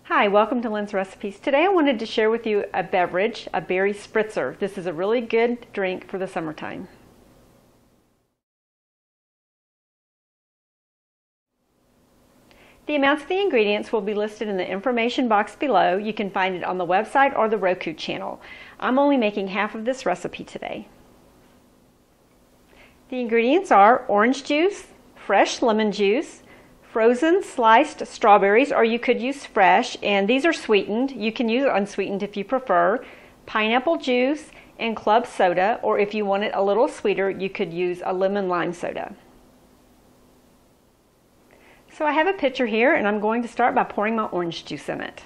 Hi, welcome to Lynn's Recipes. Today I wanted to share with you a beverage, a berry spritzer. This is a really good drink for the summertime. The amounts of the ingredients will be listed in the information box below. You can find it on the website or the Roku channel. I'm only making half of this recipe today. The ingredients are orange juice, fresh lemon juice, frozen sliced strawberries, or you could use fresh, and these are sweetened. You can use unsweetened if you prefer, pineapple juice, and club soda, or if you want it a little sweeter, you could use a lemon lime soda. So I have a pitcher here, and I'm going to start by pouring my orange juice in it.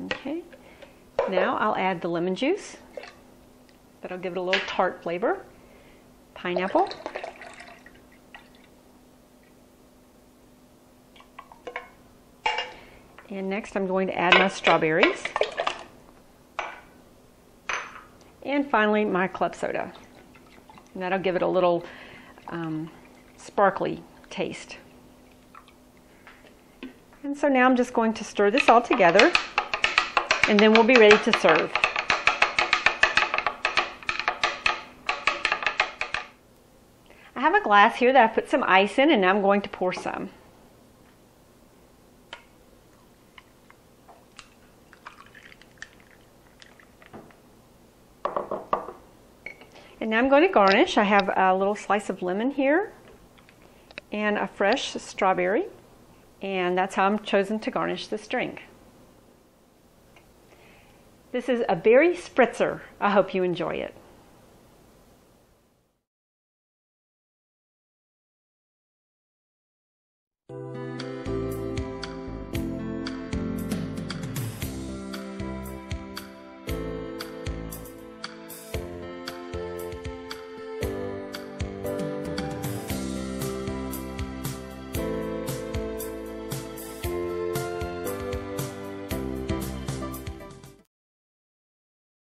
Okay, now I'll add the lemon juice. That'll give it a little tart flavor. Pineapple, and next I'm going to add my strawberries, and finally my club soda, and that'll give it a little sparkly taste. And so now I'm just going to stir this all together, and then we'll be ready to serve. I have a glass here that I put some ice in, and now I'm going to pour some. And now I'm going to garnish. I have a little slice of lemon here and a fresh strawberry, and that's how I'm chosen to garnish this drink. This is a berry spritzer. I hope you enjoy it.